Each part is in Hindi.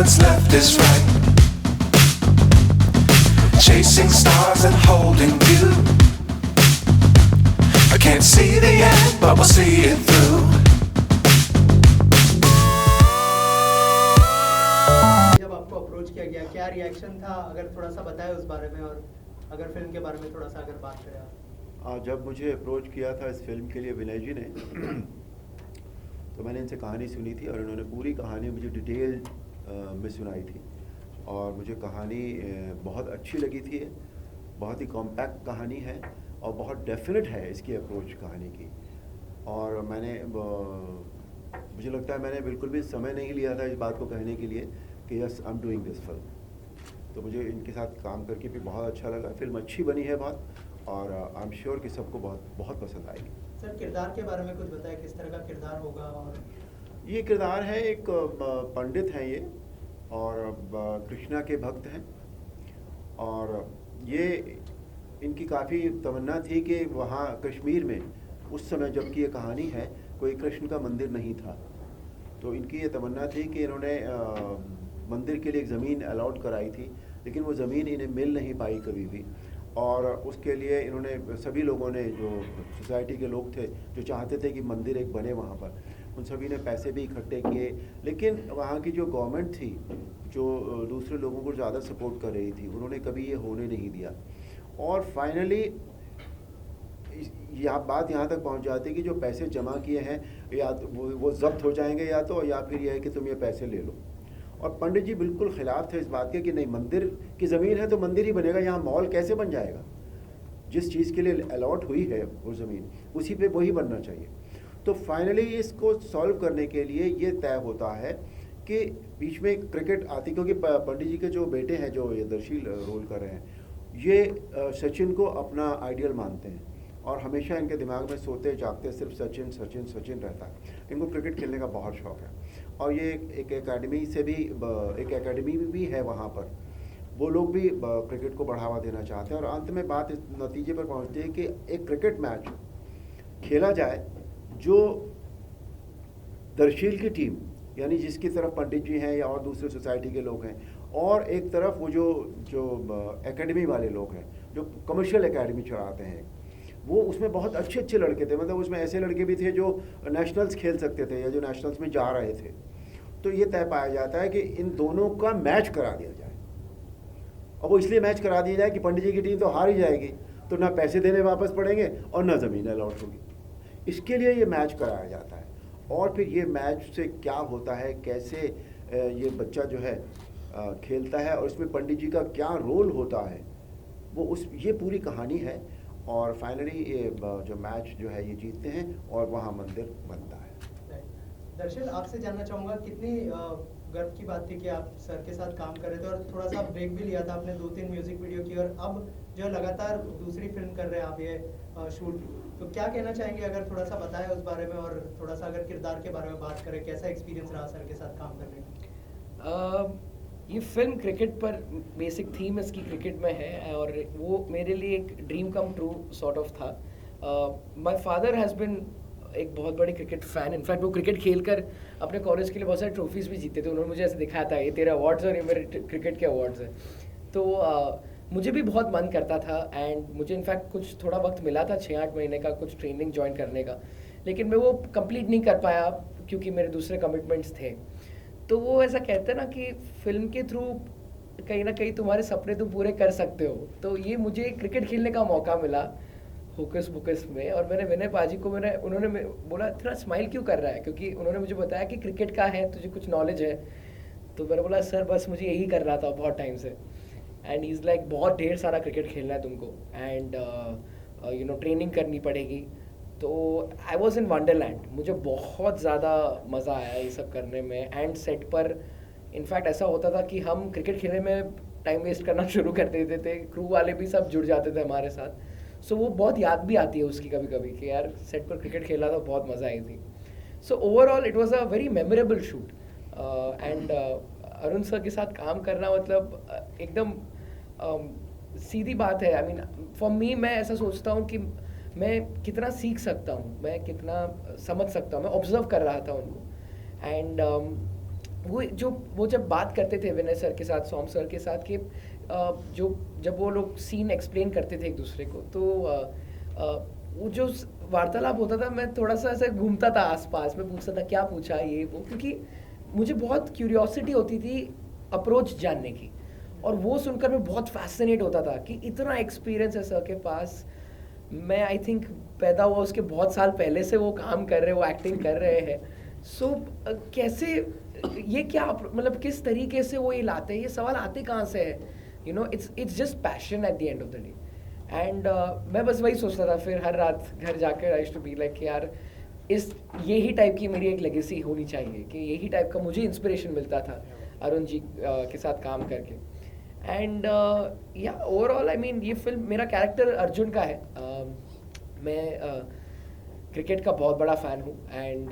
what's left is right. Chasing stars and holding you. I can't see the end, but we'll see it through. जब आपको अप्रोच किया गया, क्या रिएक्शन था? अगर थोड़ा सा बताएं उस बारे में, और अगर फिल्म के बारे में थोड़ा सा अगर बात करें आप। जब मुझे अप्रोच किया था इस फिल्म के लिए विनय जी ने तो मैंने इनसे कहानी सुनी थी और इन्होंने पूरी कहानी मुझे डिटेल में सुनाई थी और मुझे कहानी बहुत अच्छी लगी थी। बहुत ही कॉम्पैक्ट कहानी है और बहुत डेफिनेट है इसकी अप्रोच कहानी की। और मुझे लगता है मैंने बिल्कुल भी समय नहीं लिया था इस बात को कहने के लिए कि yes I am doing this film. तो मुझे इनके साथ काम करके भी बहुत अच्छा लगा। फिल्म अच्छी बनी है बहुत और आई एम श्योर कि सबको बहुत बहुत पसंद आएगी। सर, किरदार के बारे में कुछ बताएं, किस तरह का किरदार होगा? और ये किरदार है, एक पंडित हैं ये और कृष्णा के भक्त हैं और ये इनकी काफ़ी तमन्ना थी कि वहाँ कश्मीर में उस समय जबकि ये कहानी है कोई कृष्ण का मंदिर नहीं था, तो इनकी ये तमन्ना थी कि इन्होंने मंदिर के लिए एक ज़मीन अलॉट कराई थी, लेकिन वो ज़मीन इन्हें मिल नहीं पाई कभी भी। और उसके लिए इन्होंने सभी लोगों ने, जो सोसाइटी के लोग थे जो चाहते थे कि मंदिर एक बने वहाँ पर, उन सभी ने पैसे भी इकट्ठे किए, लेकिन वहाँ की जो गवर्नमेंट थी जो दूसरे लोगों को ज़्यादा सपोर्ट कर रही थी, उन्होंने कभी ये होने नहीं दिया। और फाइनली बात यहाँ तक पहुँच जाती है कि जो पैसे जमा किए हैं या तो वो जब्त हो जाएंगे या फिर यह है कि तुम ये पैसे ले लो। और पंडित जी बिल्कुल खिलाफ थे इस बात के कि नहीं, मंदिर की ज़मीन है तो मंदिर ही बनेगा, यहाँ मॉल कैसे बन जाएगा? जिस चीज़ के लिए अलॉट हुई है वो ज़मीन उसी पे वही बनना चाहिए। तो फाइनली इसको सॉल्व करने के लिए ये तय होता है कि बीच में क्रिकेट आती, क्योंकि पंडित जी के जो बेटे हैं जो ये दर्शील रोल कर रहे हैं, ये सचिन को अपना आइडियल मानते हैं और हमेशा इनके दिमाग में सोते जागते सिर्फ सचिन सचिन सचिन रहता है। इनको क्रिकेट खेलने का बहुत शौक़ है और ये एक एकेडमी से भी, एक एकेडमी भी है वहाँ पर, वो लोग भी क्रिकेट को बढ़ावा देना चाहते हैं। और अंत में बात इस नतीजे पर पहुँचती है कि एक क्रिकेट मैच खेला जाए जो दर्शील की टीम, यानी जिसकी तरफ पंडित जी हैं या और दूसरे सोसाइटी के लोग हैं, और एक तरफ वो जो एकेडमी वाले लोग हैं जो कमर्शियल एकेडमी चलाते हैं, वो उसमें बहुत अच्छे अच्छे लड़के थे। मतलब उसमें ऐसे लड़के भी थे जो नेशनल्स खेल सकते थे या जो नेशनल्स में जा रहे थे। तो ये तय पाया जाता है कि इन दोनों का मैच करा दिया जाए। और वो इसलिए मैच करा दिया जाए कि पंडित जी की टीम तो हार ही जाएगी, तो ना पैसे देने वापस पड़ेंगे और ना ज़मीन अलॉट होगी। इसके लिए ये मैच कराया जाता है। और फिर ये मैच से क्या होता है, कैसे ये बच्चा जो है खेलता है और इसमें पंडित जी का क्या रोल होता है, वो ये पूरी कहानी है। और फाइनली ये जो मैच जो है ये जीतते हैं और वहाँ मंदिर बनता है। दर्शन, आपसे जानना चाहूँगा, कितनी गर्व की बात थी कि आप सर के साथ काम कर रहे थे और थोड़ा सा ब्रेक भी लिया था आपने, 2-3 म्यूजिक वीडियो की, और अब जो लगातार दूसरी फिल्म कर रहे हैं आप ये शूट, तो क्या कहना चाहेंगे? अगर थोड़ा सा बताएं उस बारे में, और थोड़ा सा अगर किरदार के बारे में बात करें, कैसा एक्सपीरियंस रहा सर के साथ काम करने का? ये फिल्म क्रिकेट पर, बेसिक थीम इसकी क्रिकेट में है और वो मेरे लिए एक dream come true sort of था। माय फादर हैज़ बिन एक बहुत बड़े क्रिकेट फ़ैन। इनफैक्ट वो क्रिकेट खेलकर अपने कॉलेज के लिए बहुत सारे ट्रॉफीज़ भी जीते थे। उन्होंने मुझे ऐसे दिखाया था, ये तेरे अवार्ड्स और ये मेरे क्रिकेट के अवार्ड्स हैं। तो मुझे भी बहुत मन करता था एंड मुझे इनफैक्ट कुछ थोड़ा वक्त मिला था 6-8 महीने का कुछ ट्रेनिंग ज्वाइन करने का, लेकिन मैं वो कंप्लीट नहीं कर पाया क्योंकि मेरे दूसरे कमिटमेंट्स थे। तो वो ऐसा कहते हैं ना कि फिल्म के थ्रू कहीं ना कहीं तुम्हारे सपने तुम पूरे कर सकते हो। तो ये मुझे क्रिकेट खेलने का मौका मिला होकस बुकस में, और मैंने विनय पाजी को उन्होंने बोला तेरा स्माइल क्यों कर रहा है, क्योंकि उन्होंने मुझे बताया कि क्रिकेट का है, तुझे कुछ नॉलेज है। तो मैंने बोला सर बस मुझे यही कर रहा था बहुत टाइम से। एंड इज़ लाइक बहुत ढेर सारा क्रिकेट खेलना है तुमको एंड यू नो ट्रेनिंग करनी पड़ेगी। तो आई वॉज इन वंडरलैंड, मुझे बहुत ज़्यादा मज़ा आया ये सब करने में। एंड सेट पर इनफैक्ट ऐसा होता था कि हम क्रिकेट खेलने में टाइम वेस्ट करना शुरू कर देते थे, क्रू वाले भी सब जुड़ जाते थे हमारे साथ। सो वो बहुत याद भी आती है उसकी कभी कभी कि यार सेट पर क्रिकेट खेला तो बहुत मज़ा आई थी। So overall it was a very memorable shoot. And Arun sir के साथ काम करना मतलब एकदम सीधी बात है। आई मीन फॉर मी, मैं ऐसा सोचता हूँ कि मैं कितना सीख सकता हूँ, मैं कितना समझ सकता हूँ। मैं ऑब्जर्व कर रहा था उनको एंड वो जब बात करते थे विनय सर के साथ, सोम सर के साथ, कि जो जब वो लोग सीन एक्सप्लेन करते थे एक दूसरे को, तो वो जो वार्तालाप होता था, मैं थोड़ा सा ऐसे घूमता था आसपास, मैं पूछता था क्या पूछा ये वो, क्योंकि मुझे बहुत क्यूरियोसिटी होती थी अप्रोच जानने की, और वो सुनकर मैं बहुत फैसिनेट होता था कि इतना एक्सपीरियंस है सर के पास। मैं आई थिंक पैदा हुआ उसके बहुत साल पहले से वो काम कर रहे हैं, वो एक्टिंग कर रहे हैं। सो कैसे ये क्या मतलब किस तरीके से वो ये लाते हैं, ये सवाल आते कहाँ से है, you know, it's just passion at the end of the day. And मैं बस वही सोचता था फिर हर रात घर जाकर, आई टू बी लाइक यार यही टाइप की मेरी एक लेगेसी होनी चाहिए, कि यही टाइप का मुझे इंस्पिरेशन मिलता था अरुण जी के साथ काम करके। एंड या ओवरऑल आई मीन ये फिल्म, मेरा कैरेक्टर अर्जुन का है। मैं क्रिकेट का बहुत बड़ा फ़ैन हूँ, एंड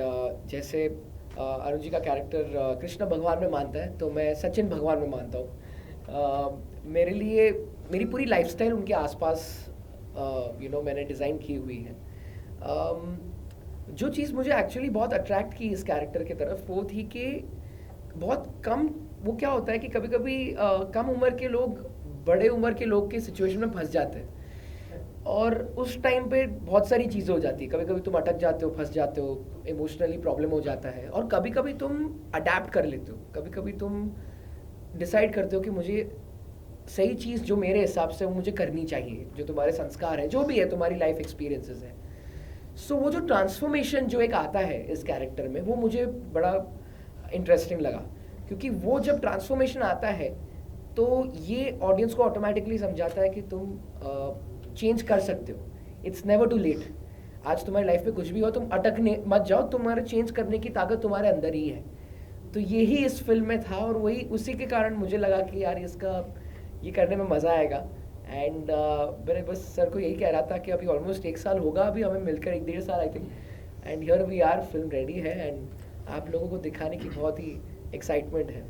जैसे अरुण जी का कैरेक्टर कृष्ण भगवान में मानता है, तो मैं सचिन भगवान में मानता हूँ। मेरे लिए मेरी पूरी लाइफस्टाइल उनके आसपास यू नो मैंने डिज़ाइन की हुई है। जो चीज़ मुझे एक्चुअली बहुत अट्रैक्ट की इस कैरेक्टर की तरफ, वो थी कि बहुत कम, वो क्या होता है कि कभी कभी कम उम्र के लोग बड़े उम्र के लोग के सिचुएशन में फंस जाते हैं, और उस टाइम पे बहुत सारी चीज़ें हो जाती है। कभी कभी तुम अटक जाते हो, फंस जाते हो, इमोशनली प्रॉब्लम हो जाता है, और कभी कभी तुम अडेप्ट कर लेते हो, कभी कभी तुम डिसाइड करते हो कि मुझे सही चीज़ जो मेरे हिसाब से वो मुझे करनी चाहिए, जो तुम्हारे संस्कार है, जो भी है, तुम्हारी लाइफ एक्सपीरियंसेस है। सो वो जो ट्रांसफॉर्मेशन जो एक आता है इस कैरेक्टर में, वो मुझे बड़ा इंटरेस्टिंग लगा, क्योंकि वो जब ट्रांसफॉर्मेशन आता है तो ये ऑडियंस को ऑटोमेटिकली समझाता है कि तुम चेंज कर सकते हो, इट्स नेवर टू लेट। आज तुम्हारी लाइफ में कुछ भी हो, तुम अटकने मत जाओ, तुम्हारे चेंज करने की ताकत तुम्हारे अंदर ही है। तो यही इस फिल्म में था, और वही उसी के कारण मुझे लगा कि यार इसका ये करने में मज़ा आएगा। एंड मैंने बस सर को यही कह रहा था कि अभी ऑलमोस्ट 1 साल होगा अभी हमें मिलकर, 1-1.5 साल I think, and here we are, film ready है, एंड आप लोगों को दिखाने की बहुत ही एक्साइटमेंट है।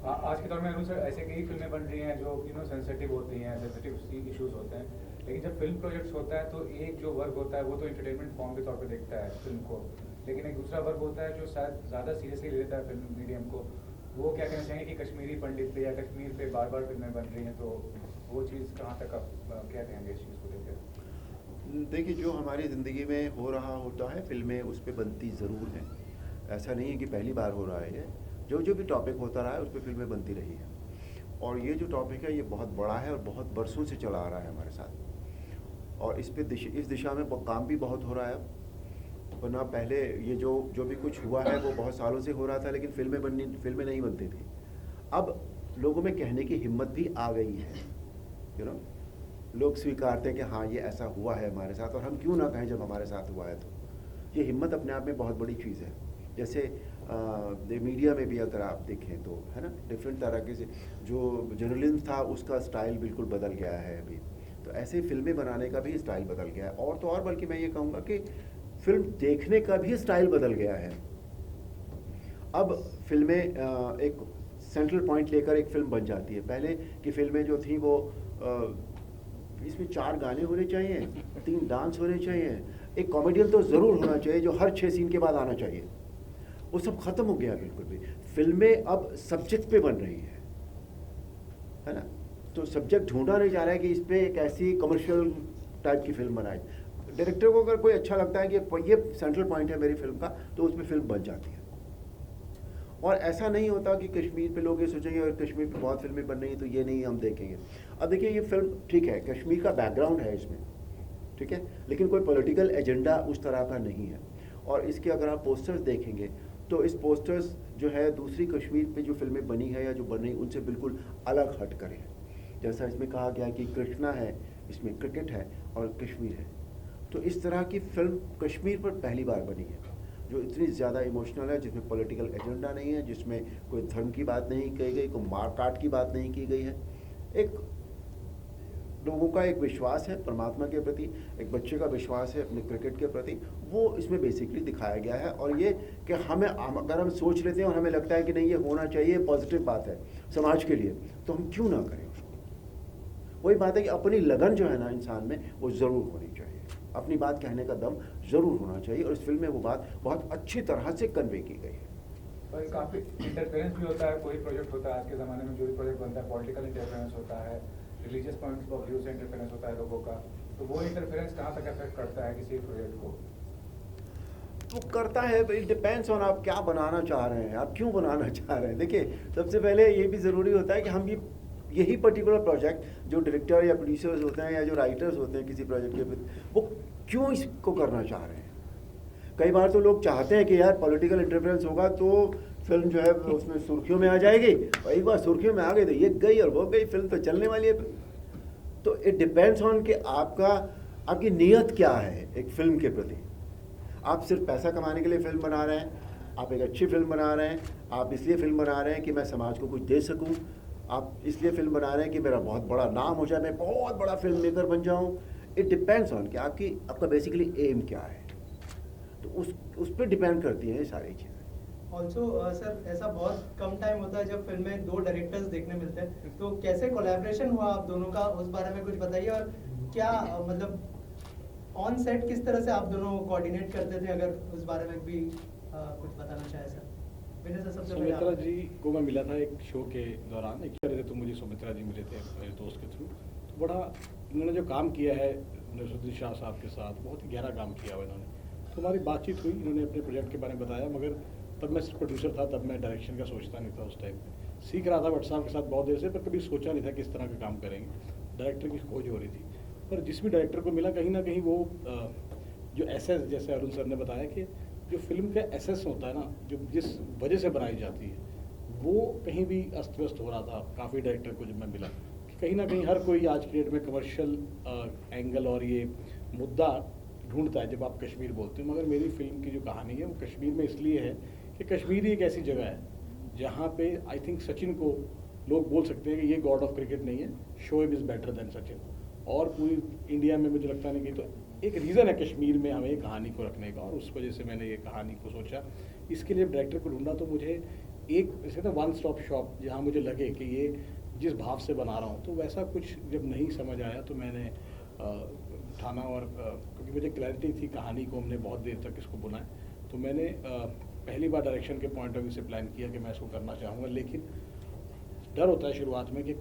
आज के दौर में अनुसार ऐसे कई फिल्में बन रही हैं जो सेंसिटिव होती हैं, सेंसिटिव इश्यूज होते हैं, लेकिन जब फिल्म प्रोजेक्ट्स होता है तो एक जो वर्ग होता है वो तो एंटरटेनमेंट फॉर्म के तौर पे देखता है फिल्म को, लेकिन एक दूसरा वर्ग होता है जो शायद ज़्यादा सीरियसली ले लेता है फिल्म मीडियम को। वो क्या कहना चाहेंगे कि कश्मीरी पंडित पे या कश्मीर पे बार बार फिल्में बन रही हैं, तो वो चीज़ कहाँ तक आप क्या कहेंगे इस चीज़ को लेकर? देखिए, जो हमारी ज़िंदगी में हो रहा होता है फिल्में उस पर बनती ज़रूर हैं, ऐसा नहीं है कि पहली बार हो रहा है। ये जो भी टॉपिक होता रहा है उस पर फिल्में बनती रही हैं, और ये जो टॉपिक है ये बहुत बड़ा है और बहुत बरसों से चला आ रहा है हमारे साथ, और इस दिशा में काम भी बहुत हो रहा है। वरना पहले ये जो भी कुछ हुआ है वो बहुत सालों से हो रहा था, लेकिन फिल्में नहीं बनती थी। अब लोगों में कहने की हिम्मत भी आ गई है, यू नो, लोग स्वीकारते हैं कि हाँ ये ऐसा हुआ है हमारे साथ, और हम क्यों ना कहें जब हमारे साथ हुआ है। तो ये हिम्मत अपने आप में बहुत बड़ी चीज़ है। जैसे मीडिया में भी अगर आप देखें तो है ना, डिफरेंट तरह के से जो जर्नलिज्म था उसका स्टाइल बिल्कुल बदल गया है अभी, तो ऐसे फिल्में बनाने का भी स्टाइल बदल गया है। और तो और बल्कि मैं ये कहूँगा कि फिल्म देखने का भी स्टाइल बदल गया है। अब फिल्में एक सेंट्रल पॉइंट लेकर एक फिल्म बन जाती है। पहले की फिल्में जो थी वो इसमें 4 गाने होने चाहिए, 3 डांस होने चाहिए, एक कॉमेडियन तो ज़रूर होना चाहिए जो हर 6 सीन के बाद आना चाहिए। वो सब ख़त्म हो गया बिल्कुल भी। फिल्में अब सब्जेक्ट पे बन रही है ना, तो सब्जेक्ट ढूंढा नहीं जा रहा है कि इस पर एक ऐसी कमर्शियल टाइप की फिल्म बनाए। डायरेक्टर को अगर कोई अच्छा लगता है कि ये सेंट्रल पॉइंट है मेरी फिल्म का, तो उसमें फिल्म बन जाती है। और ऐसा नहीं होता कि कश्मीर पे लोग ये सोचेंगे और कश्मीर पे बहुत फिल्में बन रही हैं तो ये नहीं हम देखेंगे। अब देखिए, ये फिल्म ठीक है, कश्मीर का बैकग्राउंड है इसमें, ठीक है, लेकिन कोई पॉलिटिकल एजेंडा उस तरह का नहीं है। और इसके अगर आप पोस्टर्स देखेंगे तो इस पोस्टर्स जो है दूसरी कश्मीर पे जो फिल्में बनी है या जो बन रही उनसे बिल्कुल अलग हट कर है। जैसा इसमें कहा गया कि कृष्णा है, इसमें क्रिकेट है और कश्मीर है। तो इस तरह की फिल्म कश्मीर पर पहली बार बनी है जो इतनी ज़्यादा इमोशनल है, जिसमें पॉलिटिकल एजेंडा नहीं है, जिसमें कोई धर्म की बात नहीं कही गई, कोई मारकाट की बात नहीं की गई है। एक लोगों का एक विश्वास है परमात्मा के प्रति, एक बच्चे का विश्वास है अपने क्रिकेट के प्रति, वो इसमें बेसिकली दिखाया गया है। और ये कि अगर हम सोच लेते हैं और हमें लगता है कि नहीं ये होना चाहिए, पॉजिटिव बात है समाज के लिए, तो हम क्यों ना करें उसको। वही बात है कि अपनी लगन जो है ना इंसान में, वो ज़रूर होनी चाहिए, अपनी बात कहने का दम ज़रूर होना चाहिए, और इस फिल्म में वो बात बहुत अच्छी तरह से कन्वे की गई है। और काफ़ी इंटरफेरेंस भी होता है, कोई प्रोजेक्ट होता है आज के ज़माने में, जो भी प्रोजेक्ट बनता है पॉलिटिकल इंटरफेरेंस होता है, रिलीजियस पॉइंट्स ऑफ व्यू से इंटरफेरेंस होता है लोगों का, तो वो इंटरफेरेंस कहाँ तक अफेक्ट करता है किसी प्रोजेक्ट को? वो करता है, इट डिपेंड्स ऑन आप क्या बनाना चाह रहे हैं, आप क्यों बनाना चाह रहे हैं। देखिए, सबसे पहले ये भी ज़रूरी होता है कि हम भी यही पर्टिकुलर प्रोजेक्ट जो डायरेक्टर या प्रोड्यूसर्स होते हैं या जो राइटर्स होते हैं किसी प्रोजेक्ट के प्रति, वो क्यों इसको करना चाह रहे हैं। कई बार तो लोग चाहते हैं कि यार पॉलिटिकल इंटरफेरेंस होगा तो फिल्म जो है उसमें सुर्खियों में आ जाएगी, और एक बार सुर्खियों में आ गई तो ये गई और वो गई, फिल्म तो चलने वाली है। तो इट डिपेंड्स ऑन कि आपकी नीयत क्या है एक फ़िल्म के प्रति। आप सिर्फ पैसा कमाने के लिए फ़िल्म बना रहे हैं, आप एक अच्छी फ़िल्म बना रहे हैं, आप इसलिए फ़िल्म बना रहे हैं कि मैं समाज को कुछ दे सकूं, आप इसलिए फ़िल्म बना रहे हैं कि मेरा बहुत बड़ा नाम हो जाए, मैं बहुत बड़ा फिल्म मेकर बन जाऊं। इट डिपेंड्स ऑन कि आपका बेसिकली एम क्या है, तो उस पर डिपेंड करती हैं ये सारी चीज़ें। ऑल्सो सर, ऐसा बहुत कम टाइम होता है जब फिल्म में 2 डायरेक्टर्स देखने मिलते हैं, तो कैसे कोलैबोरेशन हुआ आप दोनों का, उस बारे में कुछ बताइए। और क्या मतलब ऑन सेट किस तरह से आप दोनों कोऑर्डिनेट करते थे, अगर उस बारे में भी कुछ बताना चाहे सर। विनय सर, सबसे पहले सुमित्रा जी को मैं मिला था एक शो के दौरान, एक तरह से तो मुझे सुमित्रा जी मिले थे मेरे दोस्त के थ्रू। तो बड़ा इन्होंने जो काम किया है नसरुद्दीन शाह साहब के साथ, बहुत ही गहरा काम किया हुआ इन्होंने। तो हमारी बातचीत हुई, इन्होंने अपने प्रोजेक्ट के बारे में बताया, मगर तब मैं सिर्फ प्रोड्यूसर था, तब मैं डायरेक्शन का सोचता नहीं था। उस टाइम पे सीख रहा था भट्ट साहब के साथ बहुत देर से, पर कभी सोचा नहीं था किस तरह का काम करेंगे। डायरेक्टर की खोज हो रही थी, पर जिस भी डायरेक्टर को मिला कहीं ना कहीं वो जो एसेस, जैसे अरुण सर ने बताया कि जो फिल्म का एसेस होता है ना, जो जिस वजह से बनाई जाती है, वो कहीं भी अस्त व्यस्त हो रहा था। काफ़ी डायरेक्टर को जब मैं मिला कि कहीं ना कहीं हर कोई आज की डेट में कमर्शियल एंगल और ये मुद्दा ढूंढता है जब आप कश्मीर बोलते हो। मगर मेरी फिल्म की जो कहानी है वो कश्मीर में इसलिए है कि कश्मीर ही एक ऐसी जगह है जहाँ पे आई थिंक सचिन को लोग बोल सकते हैं कि ये गॉड ऑफ क्रिकेट नहीं है, Shoaib is better than Sachin. और पूरी इंडिया में मुझे लगता नहीं कि, तो एक रीज़न है कश्मीर में हमें कहानी को रखने का, और उस वजह से मैंने ये कहानी को सोचा। इसके लिए डायरेक्टर को ढूंढा, तो मुझे एक जैसे ना वन स्टॉप शॉप जहाँ मुझे लगे कि ये जिस भाव से बना रहा हूँ, तो वैसा कुछ जब नहीं समझ आया तो मैंने उठाना, और क्योंकि मुझे क्लैरिटी थी कहानी को हमने बहुत देर तक इसको बुना है, तो मैंने पहली बार डायरेक्शन के पॉइंट ऑफ व्यू से प्लान किया कि मैं इसको करना चाहूँगा। लेकिन डर होता है शुरुआत में कि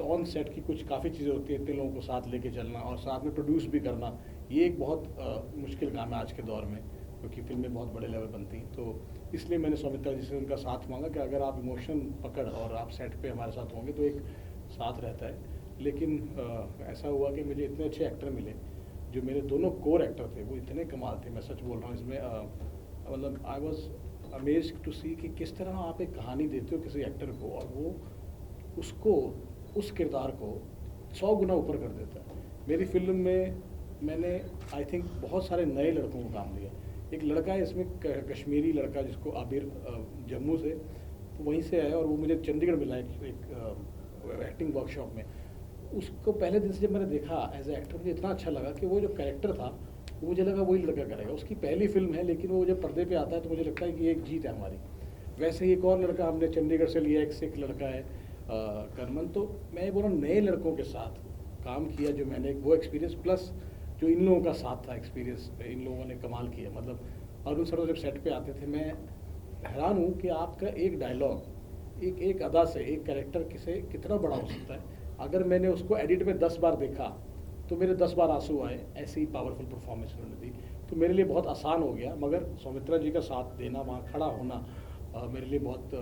ऑन सेट की कुछ काफ़ी चीज़ें होती हैं, इतने लोगों को साथ लेके चलना और साथ में प्रोड्यूस भी करना, ये एक बहुत मुश्किल काम है आज के दौर में, क्योंकि फिल्में बहुत बड़े लेवल बनती हैं। तो इसलिए मैंने सुमित्रा जी से उनका साथ मांगा कि अगर आप इमोशन पकड़ और आप सेट पे हमारे साथ होंगे तो एक साथ रहता है। लेकिन ऐसा हुआ कि मुझे इतने अच्छे एक्टर मिले, जो मेरे दोनों कोर एक्टर थे वो इतने कमाल थे, मैं सच बोल रहा हूँ। इसमें मतलब आई वॉज अमेज्ड टू सी कि किस तरह आप एक कहानी देते हो किसी एक्टर को, और वो उसको, उस किरदार को 100 गुना ऊपर कर देता है। मेरी फिल्म में मैंने आई थिंक बहुत सारे नए लड़कों को काम दिया। एक लड़का है इसमें कश्मीरी लड़का, जिसको आबिर, जम्मू से, तो वहीं से आया और वो मुझे चंडीगढ़ मिला एक एक्टिंग वर्कशॉप में। उसको पहले दिन से जब मैंने देखा एज ए एक्टर, मुझे इतना अच्छा लगा कि वो जो कैरेक्टर था वो मुझे लगा वही लड़का करेगा। उसकी पहली फिल्म है, लेकिन वो जब पर्दे पे आता है तो मुझे लगता है कि ये एक जीत है हमारी। वैसे ही एक और लड़का हमने चंडीगढ़ से लिया, एक सिख लड़का है करमन। तो मैं बोला नए लड़कों के साथ काम किया, जो मैंने वो एक्सपीरियंस प्लस जो इन लोगों का साथ था एक्सपीरियंस, इन लोगों ने कमाल किया। मतलब अरुण सर जब सेट पे आते थे, मैं हैरान हूँ कि आपका एक डायलॉग, एक अदा से एक कैरेक्टर किसे कितना बड़ा हो सकता है। अगर मैंने उसको एडिट में 10 बार देखा तो मेरे 10 बार आंसू आए, ऐसी पावरफुल परफॉर्मेंस उन्होंने दी। तो मेरे लिए बहुत आसान हो गया, मगर सौमित्रा जी का साथ देना, वहाँ खड़ा होना मेरे लिए बहुत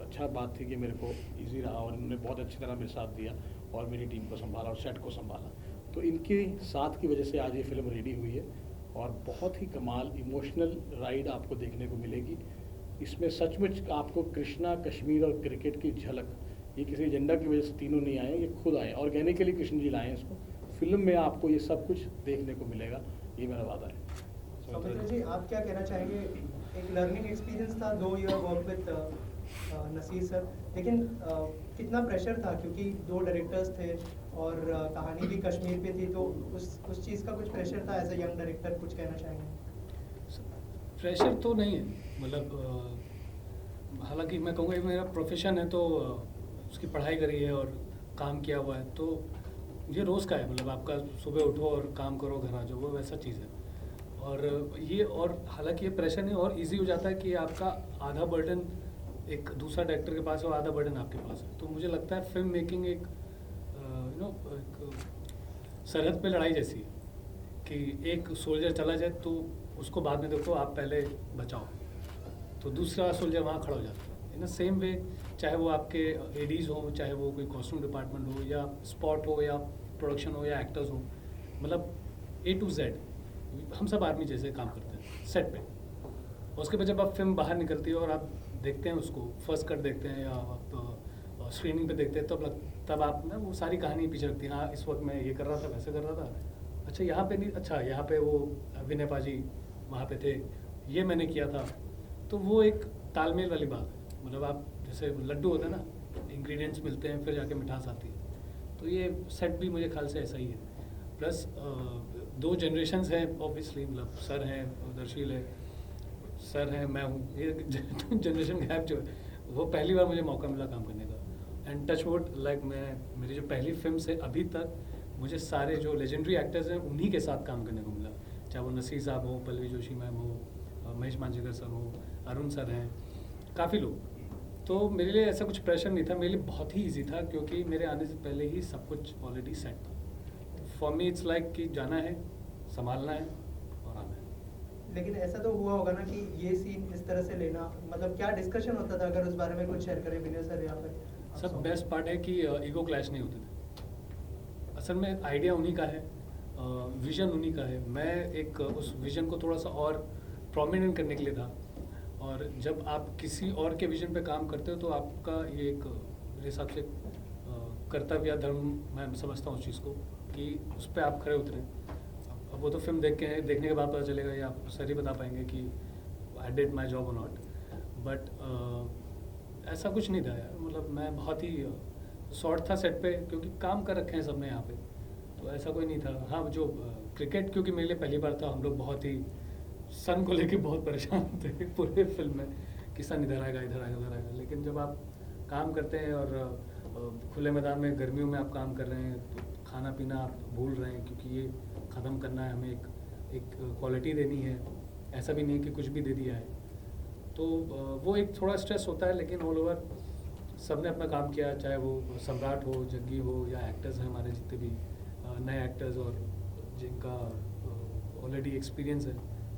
अच्छा बात थी कि मेरे को इजी रहा, और इन्होंने बहुत अच्छी तरह मेरे साथ दिया और मेरी टीम को संभाला और सेट को संभाला। तो इनके साथ की वजह से आज ये फिल्म रेडी हुई है, और बहुत ही कमाल इमोशनल राइड आपको देखने को मिलेगी। इसमें सचमुच आपको कृष्णा, कश्मीर और क्रिकेट की झलक, ये किसी एजेंडा की वजह से तीनों नहीं आए, ये खुद आए, ऑर्गेनिकली कृष्ण जी लाए हैं इसको। फिल्म में आपको ये सब कुछ देखने को मिलेगा, ये मेरा वादा है। सौमित्र जी, आप क्या कहना चाहेंगे? एक लर्निंग एक्सपीरियंस था 2 year work with Naseer sir, लेकिन कितना प्रेशर था, क्योंकि 2 डायरेक्टर्स थे और कहानी भी कश्मीर पे थी, तो उस चीज़ का कुछ प्रेशर था एज ए यंग डायरेक्टर, कुछ कहना चाहेंगे? प्रेशर तो नहीं है, मतलब हालांकि मैं कहूँगा ये मेरा प्रोफेशन है, तो उसकी पढ़ाई करी है और काम किया हुआ है, तो ये रोज़ का है। मतलब आपका सुबह उठो और काम करो, घर आ जाओ, वो वैसा चीज़ है। और ये, और हालांकि ये प्रेशर नहीं, और इजी हो जाता है कि आपका आधा बर्डन एक दूसरा डायरेक्टर के पास है और आधा बर्डन आपके पास है। तो मुझे लगता है फिल्म मेकिंग एक एक सरहद पे लड़ाई जैसी है कि एक सोल्जर चला जाए तो उसको बाद में देखो, आप पहले बचाओ, तो दूसरा सोल्जर वहाँ खड़ा हो जाता है। इन द सेम वे, चाहे वो आपके एडीज़ हो, चाहे वो कोई कॉस्ट्यूम डिपार्टमेंट हो, या स्पॉट हो, या प्रोडक्शन हो, या एक्टर्स हो, मतलब A to Z हम सब आर्मी जैसे काम करते हैं सेट पे। उसके बाद जब आप फिल्म बाहर निकलती है और आप देखते हैं उसको, फर्स्ट कट देखते हैं या आप स्क्रीनिंग पे देखते हैं, तब आप ना वो सारी कहानी पीछे रखती है। हाँ, इस वक्त मैं ये कर रहा था, वैसे कर रहा था, अच्छा यहाँ पे नहीं, अच्छा यहाँ पे वो विनय पाजी वहाँ पे थे, ये मैंने किया था। तो वो एक तालमेल वाली बात है। मतलब आप जैसे लड्डू होता है ना, इंग्रेडिएंट्स मिलते हैं फिर जाके मिठास आती है। तो ये सेट भी मुझे ख्याल से ऐसा ही है। प्लस 2 जनरेशन्स हैं ऑब्वियसली, मतलब सर हैं, दर्शील है, सर हैं, मैं हूँ, ये जनरेशन गैप जो है, वो पहली बार मुझे मौका मिला काम करने का। एंड टच वुड, लाइक मेरी जो पहली फिल्म से अभी तक मुझे सारे जो लेजेंडरी एक्टर्स हैं उन्हीं के साथ काम करने को मिला, चाहे वो नसीर साहब हो, पल्लवी जोशी मैम हो, महेश मांजरेकर सर हो, अरुण सर हैं, काफ़ी लोग। तो मेरे लिए ऐसा कुछ प्रेशर नहीं था, मेरे लिए बहुत ही ईजी था, क्योंकि मेरे आने से पहले ही सब कुछ ऑलरेडी सेट था। फॉर मी इट्स लाइक कि जाना है, संभालना है और आना है। लेकिन ऐसा तो हुआ होगा ना कि ये सीन इस तरह से लेना, मतलब क्या डिस्कशन होता था, अगर उस बारे में कुछ शेयर करें विनय सर या फिर सब बेस्ट पार्ट है कि ईगो क्लैश नहीं होते थे। असल में आइडिया उन्हीं का है, विजन उन्हीं का है। मैं एक उस विजन को थोड़ा सा और प्रोमिनेंट करने के लिए था। और जब आप किसी और के विजन पे काम करते हो तो आपका ये एक मेरे हिसाब से कर्तव्य या धर्म, मैं समझता हूँ उस चीज़ को, कि उस पर आप खड़े उतरें। अब वो तो फिल्म देखने के बाद पता चलेगा, या आप सर ही बता पाएंगे कि आई डिड माई जॉब और नॉट। बट ऐसा कुछ नहीं था यार, मतलब मैं बहुत ही शॉर्ट था सेट पे, क्योंकि काम कर रखे हैं सबने यहाँ पे, तो ऐसा कोई नहीं था। हाँ, जो क्रिकेट क्योंकि मेरे लिए पहली बार था, हम लोग बहुत ही सन को लेके बहुत परेशान थे पूरे फिल्म में कि सन इधर आएगा, इधर आएगा, इधर आएगा। लेकिन जब आप काम करते हैं और खुले मैदान में गर्मियों में आप काम कर रहे हैं, तो खाना पीना आप भूल रहे हैं, क्योंकि ये ख़त्म करना है हमें, एक क्वालिटी देनी है, ऐसा भी नहीं कि कुछ भी दे दिया है। तो वो एक थोड़ा स्ट्रेस होता है, लेकिन ऑल ओवर सबने अपना काम किया, चाहे वो सम्राट हो, जग्गी हो, या एक्टर्स हैं हमारे जितने भी नए एक्टर्स और जिनका ऑलरेडी एक्सपीरियंस है,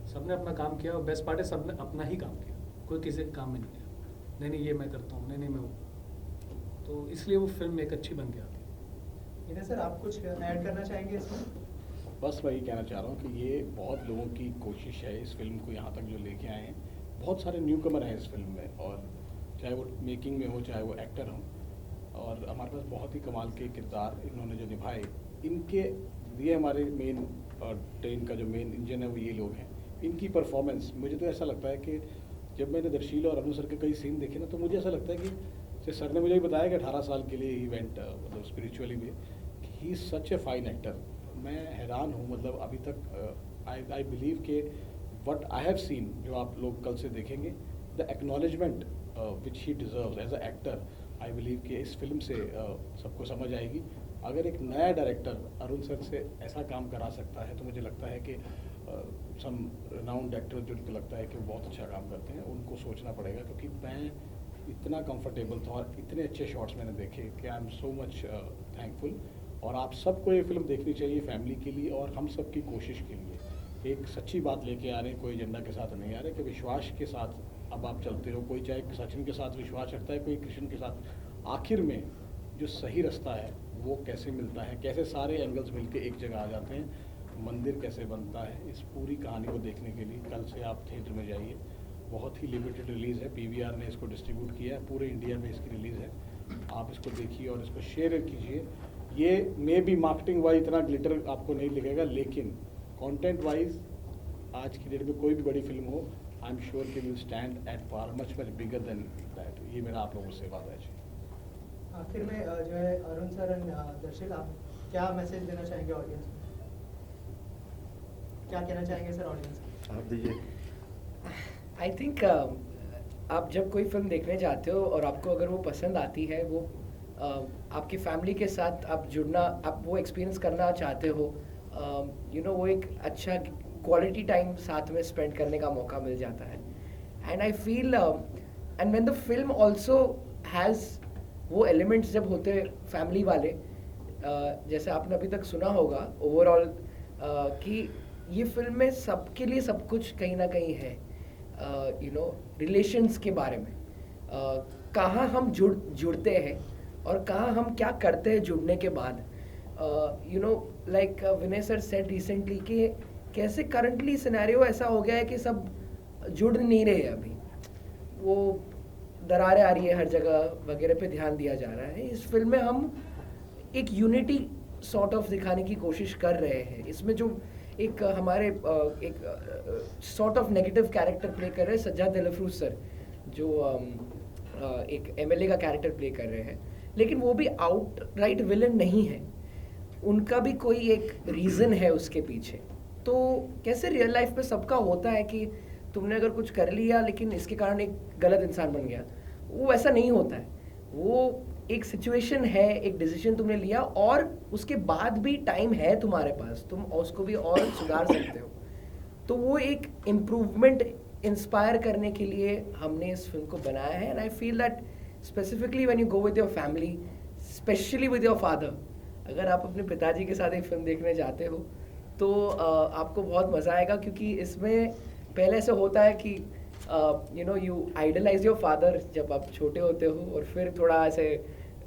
सबने अपना काम किया। और बेस्ट पार्ट है सबने अपना ही काम किया, कोई किसी के काम में नहीं किया, नहीं ये मैं करता हूँ, नहीं मैं वो। तो इसलिए वो फिल्म एक अच्छी बन के आती है। विनय सर, आप कुछ ऐड करना चाहेंगे इसमें? बस वही कहना चाह रहा हूँ कि ये बहुत लोगों की कोशिश है इस फिल्म को यहाँ तक जो लेके आए हैं। बहुत सारे न्यू कमर हैं इस फिल्म में, और चाहे वो मेकिंग में हो, चाहे वो एक्टर हों, और हमारे पास बहुत ही कमाल के किरदार इन्होंने जो निभाए, इनके लिए हमारे मेन ट्रेन का जो मेन इंजन है वो ये लोग हैं। इनकी परफॉर्मेंस, मुझे तो ऐसा लगता है कि जब मैंने दर्शील और अनु सर के कई सीन देखे ना, तो मुझे ऐसा लगता है कि जैसे सर ने मुझे भी बताया कि 18 साल के लिए इवेंट मतलब स्पिरिचुअली भी, he is such a fine actor. मैं हैरान हूँ, मतलब अभी तक आई बिलीव के व्हाट आई हैव सीन, जो आप लोग कल से देखेंगे, the acknowledgement which he deserves as a actor, I believe कि इस फिल्म से सबको समझ आएगी। अगर एक नया डायरेक्टर अरुण सर से ऐसा काम करा सकता है, तो मुझे लगता है कि सम रिनाउंड एक्टर जिनको लगता है कि वो बहुत अच्छा काम करते हैं, उनको सोचना पड़ेगा। क्योंकि मैं इतना कंफर्टेबल था और इतने अच्छे शॉट्स मैंने देखे कि I am so much thankful. और आप सबको ये फिल्म देखनी चाहिए, फैमिली के लिए और हम सब की कोशिश के लिए। एक सच्ची बात लेके आ रहे हैं, कोई एजेंडा के साथ नहीं आ रहे, कि विश्वास के साथ अब आप चलते रहो। कोई चाहे सचिन के साथ विश्वास रखता है, कोई कृष्ण के साथ। आखिर में जो सही रास्ता है वो कैसे मिलता है, कैसे सारे एंगल्स मिलके एक जगह आ जाते हैं, मंदिर कैसे बनता है, इस पूरी कहानी को देखने के लिए कल से आप थिएटर में जाइए। बहुत ही लिमिटेड रिलीज़ है, पीवीआर ने इसको डिस्ट्रीब्यूट किया है, पूरे इंडिया में इसकी रिलीज़ है। आप इसको देखिए और इसको शेयर कीजिए। ये मे बी मार्केटिंग वाइज इतना ग्लिटर आपको नहीं लिखेगा, लेकिन कंटेंट वाइज आज की डेट में कोई भी बड़ी फिल्म हो, आई एम श्योर कि will stand at par much bigger than that. ये मेरा आप लोगों से वादा है। आखिर में जो है अरुण सर एंड दर्शिल, आप क्या मैसेज देना चाहेंगे ऑडियंस को? क्या कहना चाहेंगे सर ऑडियंस को? आप दीजिए। आई थिंक आप जब कोई फिल्म देखने जाते हो और आपको अगर वो पसंद आती है, वो आपकी फैमिली के साथ आप जुड़ना, आप वो एक्सपीरियंस करना चाहते हो, वो एक अच्छा क्वालिटी टाइम साथ में स्पेंड करने का मौका मिल जाता है। And I feel and when the film also has वो एलिमेंट्स जब होते फैमिली वाले, जैसे आपने अभी तक सुना होगा ओवरऑल कि ये फिल्म में सबके लिए सब कुछ कहीं ना कहीं है, यू नो रिलेशंस के बारे में, कहाँ हम जुड़ते हैं और कहाँ हम क्या करते हैं जुड़ने के बाद. You know like Vinay sir said recently कि कैसे करंटली सिनेरियो ऐसा हो गया है कि सब जुड़ नहीं रहे हैं अभी, वो दरारें आ रही है हर जगह वगैरह पे ध्यान दिया जा रहा है. इस फिल्म में हम एक यूनिटी सॉर्ट ऑफ दिखाने की कोशिश कर रहे हैं. इसमें जो एक हमारे एक sort of negative character play कर रहे हैं सज्जाद दिलफरूज सर, जो एक एमएलए का कैरेक्टर प्ले कर रहे हैं, लेकिन वो भी आउटराइट विलन नहीं है, उनका भी कोई एक रीज़न है उसके पीछे. तो कैसे रियल लाइफ में सबका होता है कि तुमने अगर कुछ कर लिया लेकिन इसके कारण एक गलत इंसान बन गया, वो ऐसा नहीं होता है. वो एक सिचुएशन है, एक डिसीजन तुमने लिया और उसके बाद भी टाइम है तुम्हारे पास, तुम उसको भी और सुधार सकते हो. तो वो एक इम्प्रूवमेंट इंस्पायर करने के लिए हमने इस फिल्म को बनाया है. And I feel that specifically when you go with your family, specially with your father, अगर आप अपने पिताजी के साथ एक फिल्म देखने जाते हो तो आपको बहुत मज़ा आएगा, क्योंकि इसमें पहले से होता है कि you know you idolise your father जब आप छोटे होते हो और फिर थोड़ा ऐसे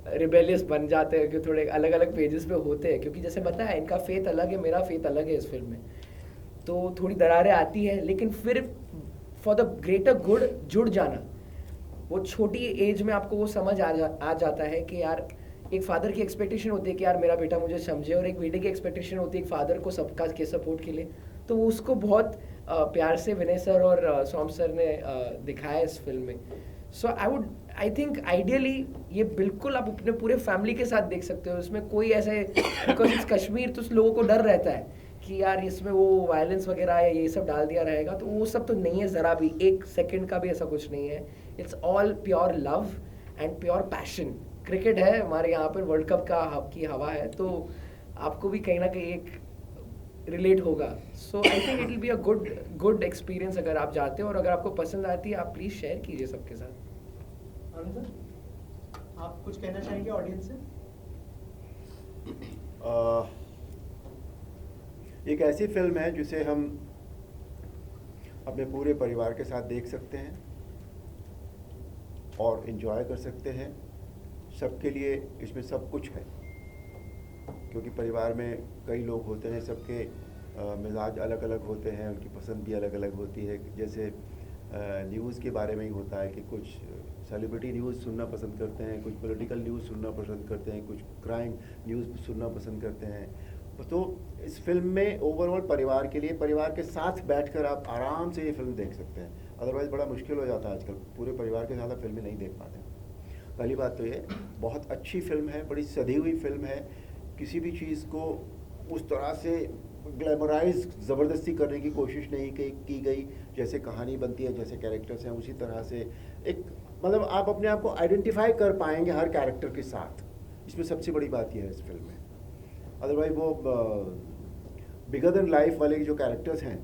रिबेलियस बन जाते हैं कि थोड़े अलग अलग पेजेस पे होते हैं, क्योंकि जैसे बताया इनका फेथ अलग है, मेरा फेथ अलग है इस फिल्म में, तो थोड़ी दरारें आती है, लेकिन फिर फॉर द ग्रेटर गुड जुड़ जाना, वो छोटी एज में आपको वो समझ आ जाता है कि यार एक फादर की एक्सपेक्टेशन होती है कि यार मेरा बेटा मुझे समझे, और एक बेटे की एक्सपेक्टेशन होती है एक फादर को सबका के सपोर्ट के लिए. तो वो उसको बहुत प्यार से विनय सर और सोम सर ने दिखाया इस फिल्म में. सो आई थिंक आइडियली ये बिल्कुल आप अपने पूरे फैमिली के साथ देख सकते हो. इसमें कोई ऐसे, बिकॉज इट्स कश्मीर तो लोगों को डर रहता है कि यार इसमें वो वायलेंस वगैरह या ये सब डाल दिया रहेगा, तो वो सब तो नहीं है ज़रा भी, एक सेकंड का भी ऐसा कुछ नहीं है. It's all pure love and pure passion. Cricket है हमारे यहाँ पर, वर्ल्ड कप की हवा है, तो आपको भी कहीं ना कहीं एक रिलेट होगा. So I think it will be a good experience अगर आप जाते हो, और अगर आपको पसंद आती है आप प्लीज़ शेयर कीजिए सबके साथ. अरुण सर, आप कुछ कहना चाहेंगे ऑडियंस से? एक ऐसी फिल्म है जिसे हम अपने पूरे परिवार के साथ देख सकते हैं और एंजॉय कर सकते हैं. सबके लिए इसमें सब कुछ है, क्योंकि परिवार में कई लोग होते हैं, सबके मिजाज अलग अलग होते हैं, उनकी पसंद भी अलग अलग होती है. जैसे न्यूज़ के बारे में ही होता है कि कुछ सेलिब्रिटी न्यूज़ सुनना पसंद करते हैं, कुछ पॉलिटिकल न्यूज़ सुनना पसंद करते हैं, कुछ क्राइम न्यूज़ सुनना पसंद करते हैं. तो इस फिल्म में ओवरऑल परिवार के लिए, परिवार के साथ बैठकर आप आराम से ये फिल्म देख सकते हैं. अदरवाइज़ बड़ा मुश्किल हो जाता है आजकल, पूरे परिवार के साथ आप फिल्में नहीं देख पाते. पहली बात तो ये बहुत अच्छी फिल्म है, बड़ी सधी हुई फिल्म है. किसी भी चीज़ को उस तरह से ग्लैमराइज ज़बरदस्ती करने की कोशिश नहीं की गई. जैसे कहानी बनती है, जैसे कैरेक्टर्स हैं, उसी तरह से एक मतलब आप अपने आप को आइडेंटिफाई कर पाएंगे हर कैरेक्टर के साथ. इसमें सबसे बड़ी बात यह है इस फिल्म में. अदरवाइज वो बिगर देन लाइफ वाले जो कैरेक्टर्स हैं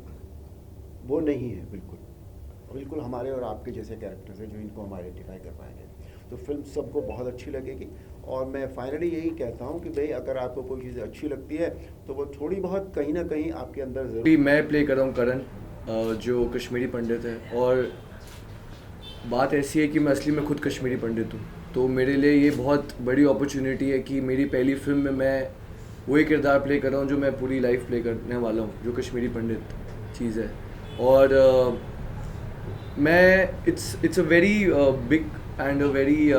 वो नहीं है बिल्कुल हमारे और आपके जैसे कैरेक्टर्स हैं जो इनको हम आइडेंटिफाई कर पाएंगे. तो फिल्म सबको बहुत अच्छी लगेगी. और मैं फाइनली यही कहता हूँ कि भाई अगर आपको कोई चीज़ अच्छी लगती है तो वो थोड़ी बहुत कहीं ना कहीं आपके अंदर ज़रूर. मैं प्ले कर रहा हूँ करण, जो कश्मीरी पंडित है, और बात ऐसी है कि मैं असली में खुद कश्मीरी पंडित हूँ. तो मेरे लिए ये बहुत बड़ी अपॉर्चुनिटी है कि मेरी पहली फिल्म में मैं वही किरदार प्ले कर रहा हूँ जो मैं पूरी लाइफ प्ले करने वाला हूँ, जो कश्मीरी पंडित चीज़ है. और मैं it's a very big and a very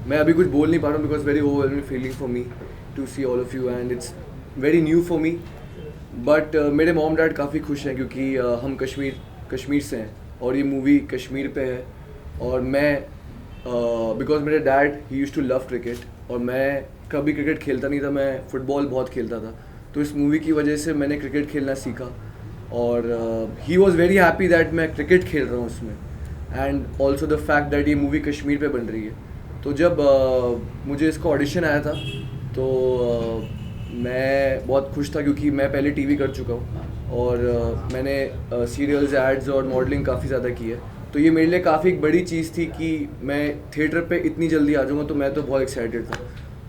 मैं अभी कुछ बोल नहीं पा रहा हूँ because very overwhelming feeling for me to see all of you and it's very new for me. But मेरे मॉम डैड काफ़ी खुश हैं क्योंकि हम कश्मीर से हैं और ये मूवी कश्मीर पे है. और मैं बिकॉज मेरे dad he used to love cricket और मैं कभी क्रिकेट खेलता नहीं था, मैं फ़ुटबॉल बहुत खेलता था. तो इस मूवी की वजह से मैंने क्रिकेट खेलना सीखा और he was very happy that मैं क्रिकेट खेल रहा हूँ उसमें. And also the fact that ये मूवी कश्मीर पे बन रही है. तो जब मुझे इसका ऑडिशन आया था तो मैं बहुत खुश था क्योंकि मैं पहले टीवी कर चुका हूँ और मैंने सीरियल्स, एड्स और मॉडलिंग काफ़ी ज़्यादा की है. तो ये मेरे लिए काफ़ी एक बड़ी चीज़ थी कि मैं थिएटर पे इतनी जल्दी आ जाऊँगा, तो मैं तो बहुत एक्साइटेड था।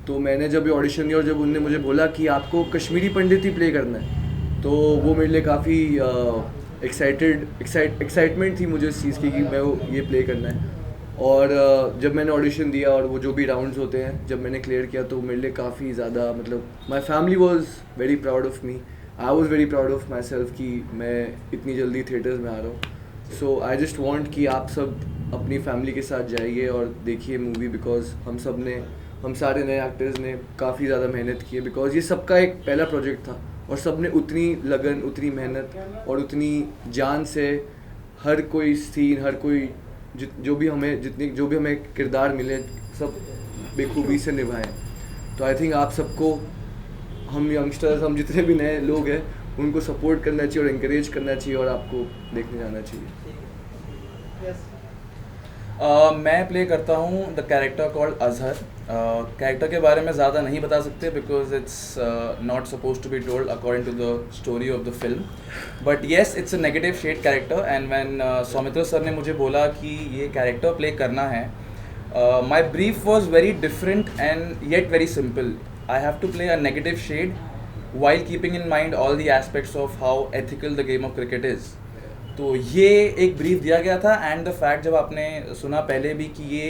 तो मैंने जब ये ऑडिशन दिया और जब उनने मुझे बोला कि आपको कश्मीरी पंडित ही प्ले करना है, तो वो मेरे लिए काफ़ी एक्साइटमेंट थी मुझे इस चीज़ की कि मैं वो ये प्ले करना है। और जब मैंने ऑडिशन दिया और वो जो भी राउंड्स होते हैं जब मैंने क्लियर किया, तो मेरे लिए काफ़ी ज़्यादा मतलब my family was very proud of me, I was very proud of my self कि मैं इतनी जल्दी थिएटर्स में आ रहा हूँ। सो आई जस्ट वॉन्ट कि आप सब अपनी फैमिली के साथ जाइए और देखिए मूवी, बिकॉज हम सारे नए एक्टर्स ने काफ़ी ज़्यादा मेहनत की है, बिकॉज ये सबका एक पहला प्रोजेक्ट था और सब ने उतनी लगन, उतनी मेहनत और उतनी जान से हर कोई सीन, हर कोई जो भी हमें किरदार मिले सब बेखूबी से निभाएं। तो आई थिंक आप सबको, हम यंगस्टर्स, हम जितने भी नए लोग हैं उनको सपोर्ट करना चाहिए और इंकरेज करना चाहिए और आपको देखने जाना चाहिए। यस मैं प्ले करता हूँ the character called Azhar. Character के बारे में ज़्यादा नहीं बता सकते because it's not suppose to be told according to the story of the film, but yes it's a negative shade character. And when Saumitra sir ने मुझे बोला कि ये कैरेक्टर प्ले करना है, my brief was very different and yet very simple. I have to play a negative shade while keeping in mind all the aspects of how ethical the game of cricket is। तो ये एक ब्रीफ दिया गया था। एंड द फैक्ट जब आपने सुना पहले भी कि ये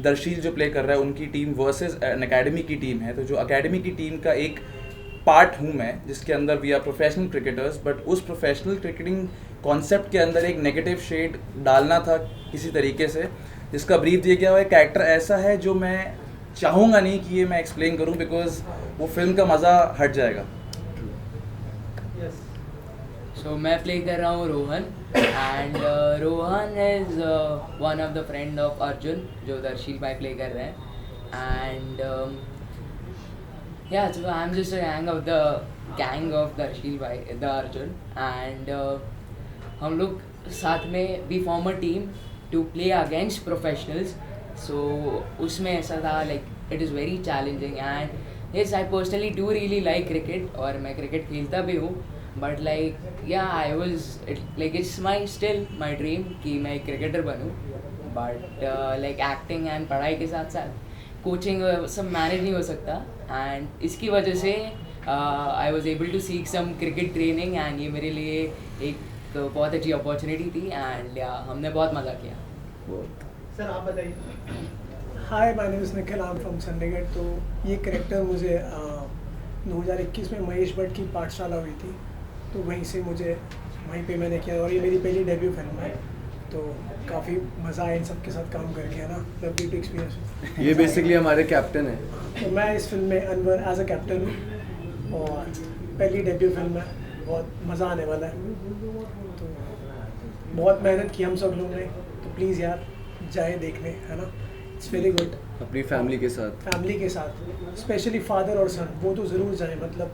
दर्शील जो प्ले कर रहा है उनकी टीम वर्सेस एन अकेडमी की टीम है, तो जो अकेडमी की टीम का एक पार्ट हूँ मैं, जिसके अंदर we are professional cricketers, but उस प्रोफेशनल क्रिकेटिंग कॉन्सेप्ट के अंदर एक नेगेटिव शेड डालना था किसी तरीके से, जिसका ब्रीफ दिया गया हुआ है। कैरेक्टर ऐसा है जो मैं चाहूँगा नहीं कि ये मैं एक्सप्लेन करूँ बिकॉज वो फिल्म का मज़ा हट जाएगा। यस सो मैं प्ले कर रहा हूँ Rohan, and Rohan is one of the friend of Arjun जो दर्शील भाई प्ले कर रहे हैं। And yeah so I am just gang of Darsheel भाई, द अर्जुन, एंड हम लोग साथ में we form a team to play against professionals. So उसमें ऐसा था like it is very challenging and yes I personally do really like cricket और मैं क्रिकेट खेलता भी हूँ, बट लाइक या I was like it's my still my dream कि मैं एक क्रिकेटर बनूँ, बट लाइक एक्टिंग एंड पढ़ाई के साथ साथ कोचिंग सब मैनेज नहीं हो सकता। एंड इसकी वजह से I was able to seek some cricket training and ये मेरे लिए एक बहुत अच्छी अपॉर्चुनिटी थी एंड हमने बहुत मज़ा किया। सर आप बताइए। Hi my name is Nikhil, I am from Chandigarh. तो ये करेक्टर मुझे 2021 में महेश भट्ट की पाठशाला हुई थी, तो वहीं से मुझे वहीं पे मैंने किया और ये मेरी पहली डेब्यू फिल्म है, तो काफ़ी मज़ा आया इन सब के साथ काम करके, है ना, लवली टू एक्सपीरियंस। ये बेसिकली हमारे कैप्टन है। तो मैं इस फिल्म में अनवर एज अ कैप्टन हूँ और पहली डेब्यू फिल्म है, बहुत मज़ा आने वाला है। तो बहुत मेहनत की हम सब लोगों ने, तो प्लीज़ यार जाए देखने, है ना, इट्स वेरी गुड। अपनी फैमिली के साथ स्पेशली फादर और सन, वो तो ज़रूर जाए। मतलब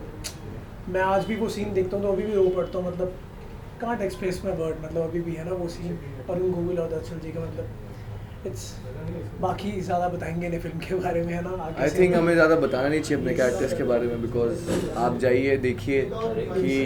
मैं आज भी वो सीन देखता हूँ तो अभी भी रो पड़ता हूँ, मतलब कांट एक्सप्रेस माई वर्ड, मतलब अभी भी, है ना, वो सीन अरुण गोविल और दर्शन जी का, मतलब इट्स, बाकी ज़्यादा बताएंगे नहीं फिल्म के बारे में, है ना, आगे आई से। थिंक हमें ज़्यादा बताना नहीं चाहिए अपने कैरेक्टर्स के बारे में, बिकॉज आप जाइए देखिए कि